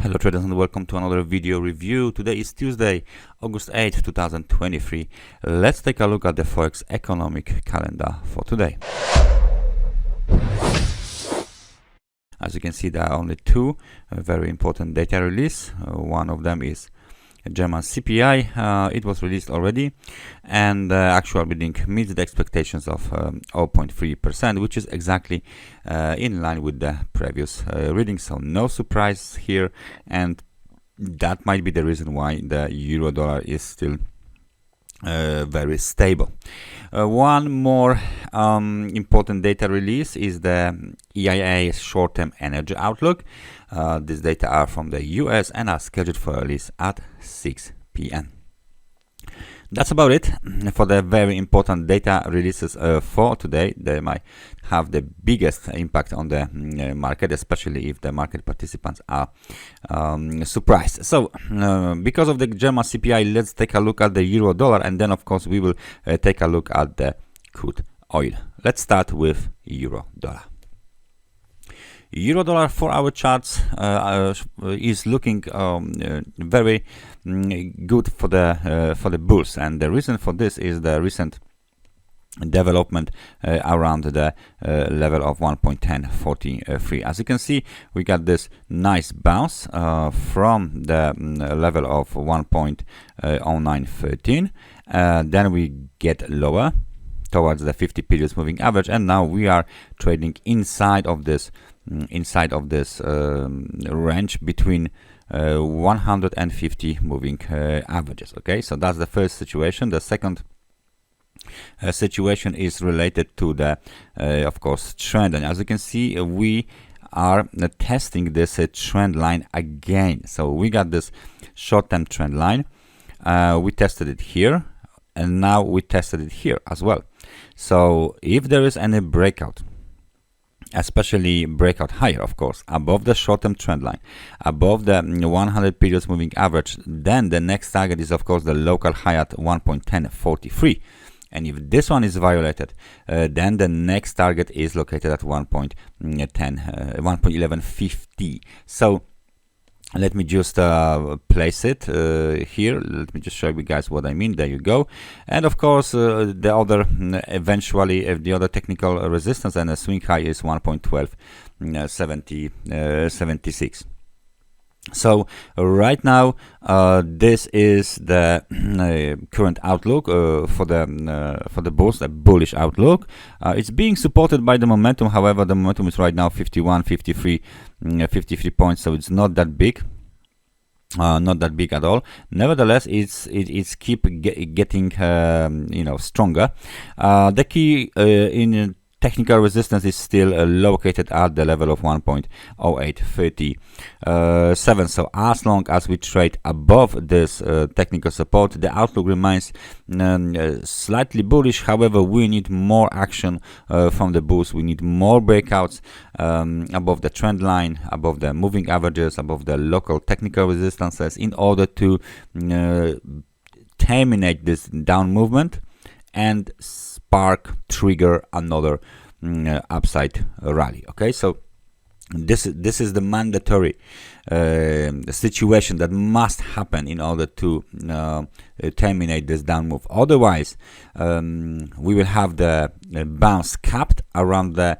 Hello traders and welcome to another video review. Today is Tuesday, August 8th, 2023. Let's take a look at the Forex economic calendar for today. As you can see, there are only two very important data release. One of them is German CPI. It was released already, and actual reading meets the expectations of 0.3%, which is exactly in line with the previous reading. So no surprise here, and that might be the reason why the euro dollar is still very stable. One more important data release is the EIA short-term energy outlook. These data are from the US and are scheduled for release at 6 p.m. That's about it for the very important data releases for today. They might have the biggest impact on the market, especially if the market participants are surprised. So because of the German CPI, let's take a look at the euro dollar, and then of course we will take a look at the crude oil. Let's start with euro dollar. Euro dollar for our charts is looking very good for the bulls, and the reason for this is the recent development around the level of 1.1043. As you can see, we got this nice bounce from the level of 1.0913, then we get lower towards the 50 periods moving average, and now we are trading inside of this range between 150 moving averages. Okay, so that's the first situation. The second situation is related to the of course trend, and as you can see, we are testing this trend line again. So we got this short-term trend line, we tested it here, and now we tested it here as well. So if there is any breakout, especially breakout higher, of course, above the short-term trend line, above the 100 periods moving average, then the next target is of course the local high at 1.1043. And if this one is violated, then the next target is located at 1.1150. So let me just place it here. Let me just show you guys what I mean. There you go. And of course, the other eventually the other technical resistance and a swing high is 1.1276. So right now, this is the current outlook for the bulls, a bullish outlook. It's being supported by the momentum. However, the momentum is right now 51, 53, 53 points. So it's not that big. Not that big at all. Nevertheless, it's keep getting stronger. The key in technical resistance is still located at the level of 1.0837. So as long as we trade above this technical support, the outlook remains slightly bullish. However, we need more action from the bulls. We need more breakouts above the trend line, above the moving averages, above the local technical resistances, in order to terminate this down movement and trigger another upside rally. Okay, so this is the mandatory situation that must happen in order to terminate this down move. Otherwise, we will have the bounce capped around the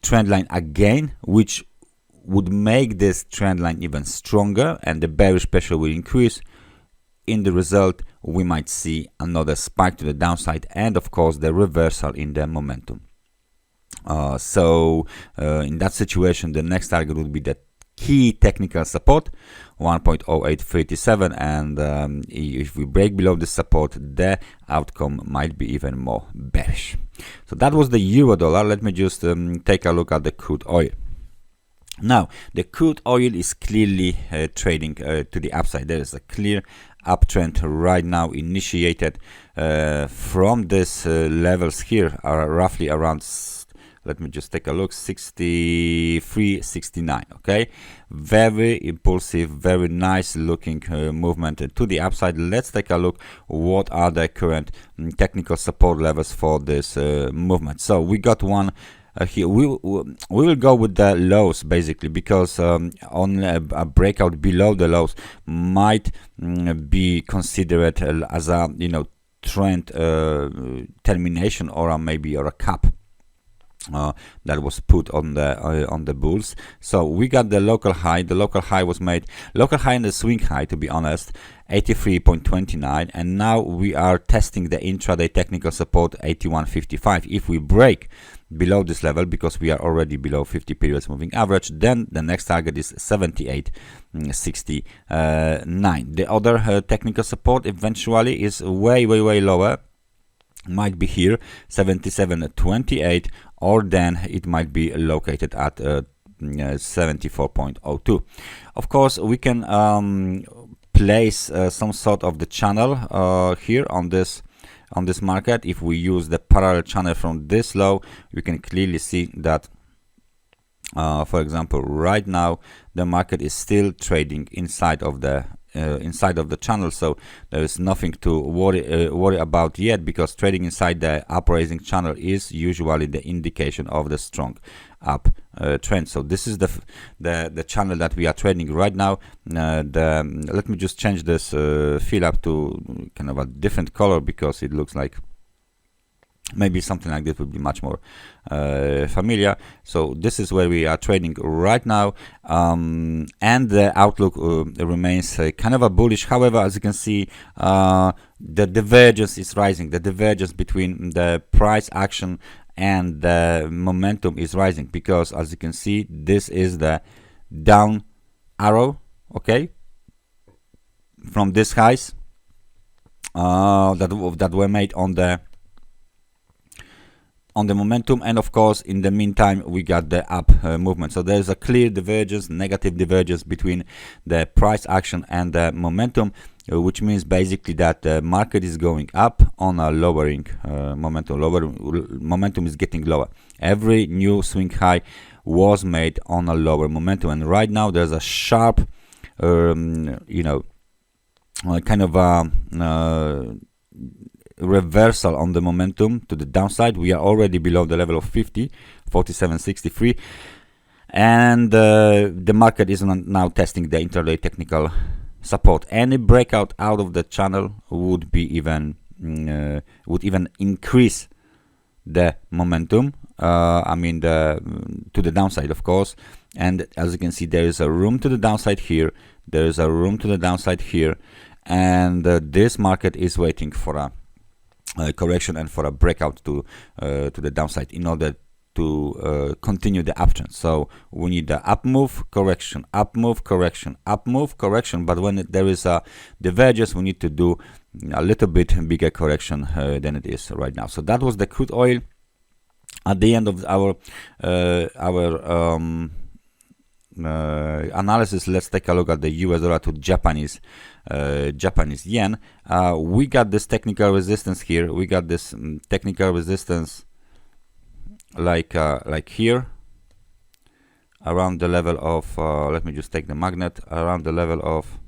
trend line again, which would make this trend line even stronger, and the bearish pressure will increase. In the result, we might see another spike to the downside, and of course the reversal in the momentum. So in that situation, the next target would be the key technical support, 1.0837, and if we break below the support, the outcome might be even more bearish. So that was the euro dollar. Let me just take a look at the crude oil. Now, the crude oil is clearly trading to the upside. There is a clear uptrend right now, initiated from this levels here, are roughly around, let me just take a look, 63.69. Okay, very impulsive, very nice looking movement to the upside. Let's take a look what are the current technical support levels for this movement. So we got one here we will go with the lows basically, because only a breakout below the lows might be considered as a trend termination, or maybe a cap that was put on the bulls. So we got the local high. The local high was made, local high and the swing high, to be honest, 83.29, and now we are testing the intraday technical support 81.55. If we break below this level, because we are already below 50 periods moving average, then the next target is 78.69. The other technical support eventually is way lower, might be here 77.28, or then it might be located at 74.02. Of course, we can place some sort of the channel here on this market. If we use the parallel channel from this low, we can clearly see that for example, right now the market is still trading inside of the channel, so there is nothing to worry about yet, because trading inside the upraising channel is usually the indication of the strong up trend. So this is the channel that we are trading right now. Let me just change this fill up to kind of a different color, because it looks like maybe something like this would be much more familiar. So this is where we are trading right now, and the outlook remains kind of a bullish. However, as you can see, the divergence is rising. The divergence between the price action and the momentum is rising, because as you can see, this is the down arrow, okay, from these highs that were made on the momentum, and of course in the meantime we got the up movement. So there's a clear divergence, negative divergence between the price action and the momentum, which means basically that the market is going up on a lowering momentum. Momentum is getting lower. Every new swing high was made on a lower momentum, and right now there's a sharp kind of reversal on the momentum to the downside. We are already below the level of 50, 47.63, and the market is now testing the intraday technical support. Any breakout out of the channel would even increase the momentum, to the downside, of course. And as you can see, there is a room to the downside here, there is a room to the downside here, and this market is waiting for a correction and for a breakout to the downside in order to continue the uptrend. So we need the up move, correction, up move, correction, up move, correction. But when there is a divergence, we need to do a little bit bigger correction than it is right now. So that was the crude oil. At the end of our analysis, let's take a look at the US dollar to Japanese yen. We got this technical resistance here. We got this technical resistance like here, around the level of let me just take the magnet, around the level of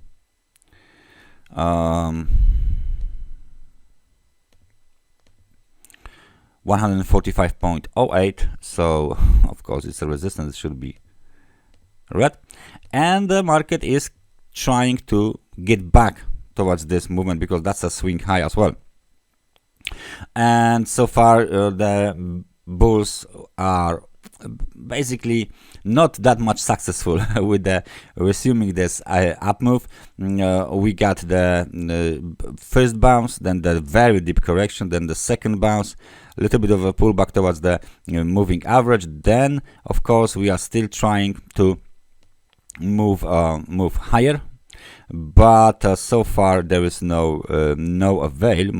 145.08. so of course it's a resistance, it should be red, and the market is trying to get back towards this movement, because that's a swing high as well. And so far the bulls are basically not that much successful with the resuming this up move. We got the first bounce, then the very deep correction, then the second bounce, a little bit of a pullback towards the moving average. Then of course we are still trying to move higher, but so far there is no avail.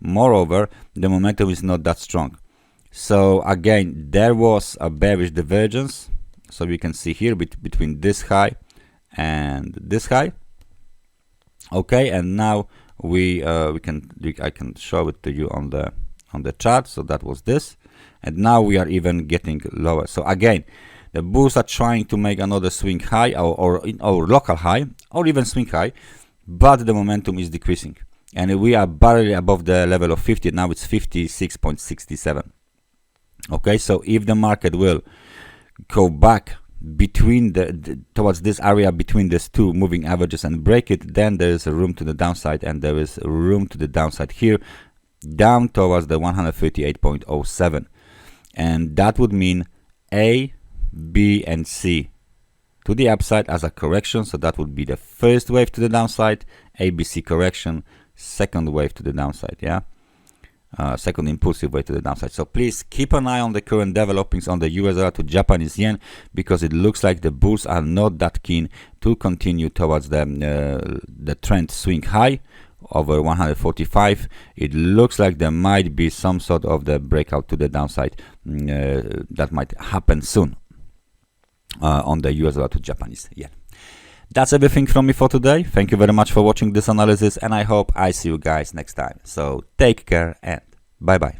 Moreover, the momentum is not that strong. So again, there was a bearish divergence, so we can see here between this high and this high. Okay, and now I can show it to you on the chart. So that was this, and now we are even getting lower. So again, the bulls are trying to make another swing high or local high or even swing high, but the momentum is decreasing, and we are barely above the level of 50. Now it's 56.67. Okay, so if the market will go back between towards this area between these two moving averages and break it, then there is a room to the downside, and there is room to the downside here down towards the 138.07, and that would mean A, B and C to the upside as a correction. So that would be the first wave to the downside, ABC correction, second wave to the downside, yeah, second impulsive way to the downside. So please keep an eye on the current developings on the US dollar to Japanese yen, because it looks like the bulls are not that keen to continue towards the trend swing high over 145. It looks like there might be some sort of the breakout to the downside that might happen soon on the US dollar to Japanese yen. That's everything from me for today. Thank you very much for watching this analysis, and I hope I see you guys next time. So take care and bye bye.